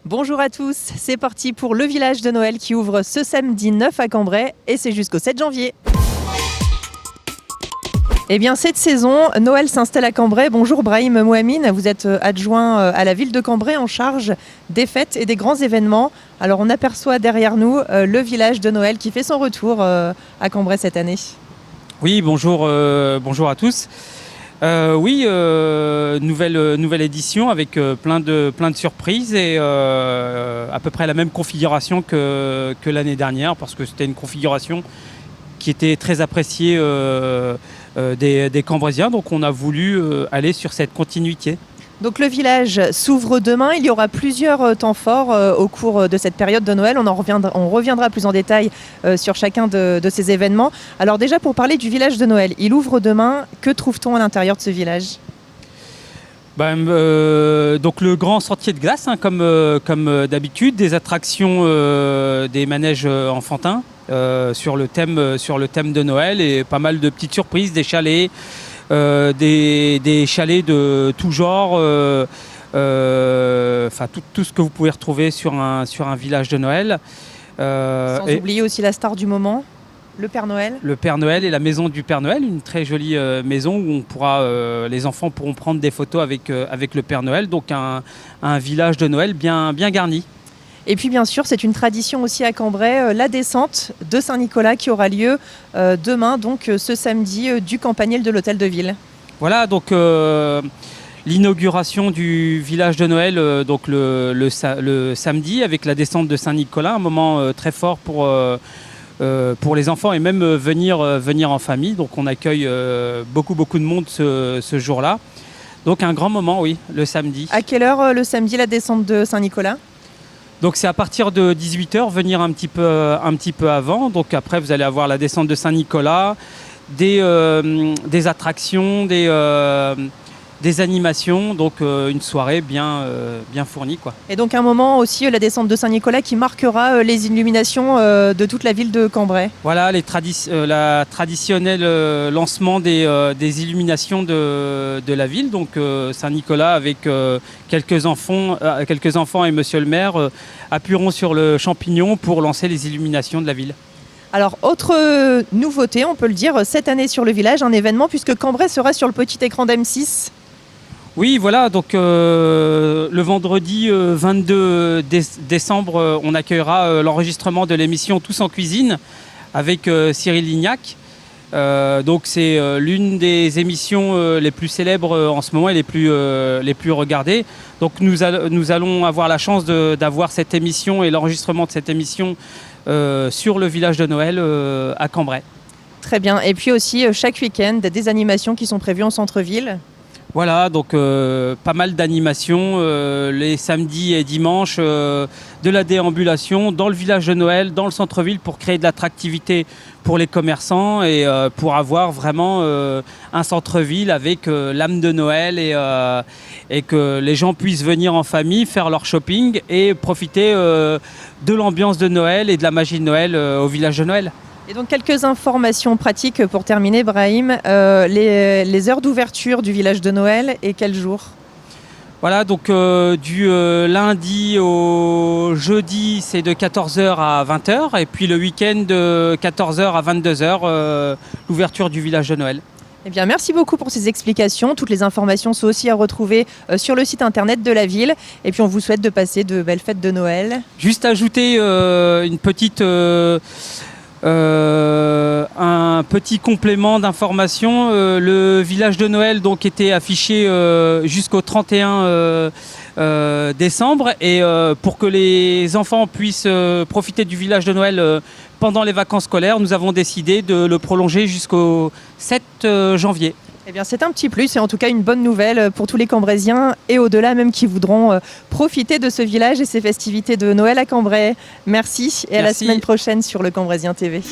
Bonjour à tous, c'est parti pour le village de Noël qui ouvre ce samedi 9 à Cambrai et c'est jusqu'au 7 janvier. Eh bien cette saison, Noël s'installe à Cambrai. Bonjour Brahim Mouamine, vous êtes adjoint à la ville de Cambrai en charge des fêtes et des grands événements. Alors on aperçoit derrière nous le village de Noël qui fait son retour à Cambrai cette année. Oui, bonjour à tous. Nouvelle édition avec plein de surprises et à peu près la même configuration que l'année dernière parce que c'était une configuration qui était très appréciée des Cambraisiens. Donc on a voulu aller sur cette continuité. Donc le village s'ouvre demain, il y aura plusieurs temps forts au cours de cette période de Noël. On reviendra plus en détail sur chacun de ces événements. Alors déjà pour parler du village de Noël, il ouvre demain. Que trouve-t-on à l'intérieur de ce village ? Donc le grand sentier de glace, comme d'habitude, des attractions, des manèges enfantins sur le thème de Noël et pas mal de petites surprises, des chalets. Des chalets de tout genre, tout ce que vous pouvez retrouver sur un village de Noël. Sans oublier aussi la star du moment, le Père Noël. Le Père Noël et la maison du Père Noël, une très jolie maison où les enfants pourront prendre des photos avec le Père Noël. Donc un village de Noël bien garni. Et puis bien sûr, c'est une tradition aussi à Cambrai, la descente de Saint-Nicolas qui aura lieu demain, donc ce samedi, du campanile de l'hôtel de ville. Voilà, donc l'inauguration du village de Noël le samedi avec la descente de Saint-Nicolas, un moment très fort pour les enfants et même venir en famille. Donc on accueille beaucoup de monde ce jour-là. Donc un grand moment, oui, le samedi. À quelle heure le samedi, la descente de Saint-Nicolas ? Donc c'est à partir de 18h, venir un petit peu avant. Donc après vous allez avoir la descente de Saint-Nicolas, des attractions, des animations, donc une soirée bien fournie, quoi. Et donc un moment aussi, la descente de Saint-Nicolas qui marquera les illuminations de toute la ville de Cambrai. Voilà, la traditionnel lancement des illuminations de la ville. Donc Saint-Nicolas avec quelques enfants et monsieur le maire appuieront sur le champignon pour lancer les illuminations de la ville. Alors, autre nouveauté, on peut le dire, cette année sur le village, un événement puisque Cambrai sera sur le petit écran d'M6. Oui, voilà, donc le vendredi 22 décembre, on accueillera l'enregistrement de l'émission Tous en cuisine avec Cyril Lignac. Donc c'est l'une des émissions les plus célèbres en ce moment et les plus regardées. Donc nous allons avoir la chance d'avoir cette émission et l'enregistrement de cette émission sur le village de Noël à Cambrai. Très bien. Et puis aussi chaque week-end, des animations qui sont prévues en centre-ville. Voilà, donc pas mal d'animations les samedis et dimanches, de la déambulation dans le village de Noël, dans le centre-ville pour créer de l'attractivité pour les commerçants et pour avoir vraiment un centre-ville avec l'âme de Noël et que les gens puissent venir en famille, faire leur shopping et profiter de l'ambiance de Noël et de la magie de Noël au village de Noël. Et donc quelques informations pratiques pour terminer, Brahim. Les heures d'ouverture du village de Noël et quel jour ? Voilà, donc du lundi au jeudi, c'est de 14h à 20h. Et puis le week-end, de 14h à 22h, l'ouverture du village de Noël. Eh bien, merci beaucoup pour ces explications. Toutes les informations sont aussi à retrouver sur le site internet de la ville. Et puis on vous souhaite de passer de belles fêtes de Noël. Juste ajouter une petite... un petit complément d'information, le village de Noël donc était affiché jusqu'au 31 décembre et pour que les enfants puissent profiter du village de Noël pendant les vacances scolaires, nous avons décidé de le prolonger jusqu'au 7 janvier. Eh bien, c'est un petit plus et en tout cas une bonne nouvelle pour tous les Cambraisiens et au-delà même qui voudront profiter de ce village et ses festivités de Noël à Cambrai. Merci et à la semaine prochaine sur le Cambraisien TV.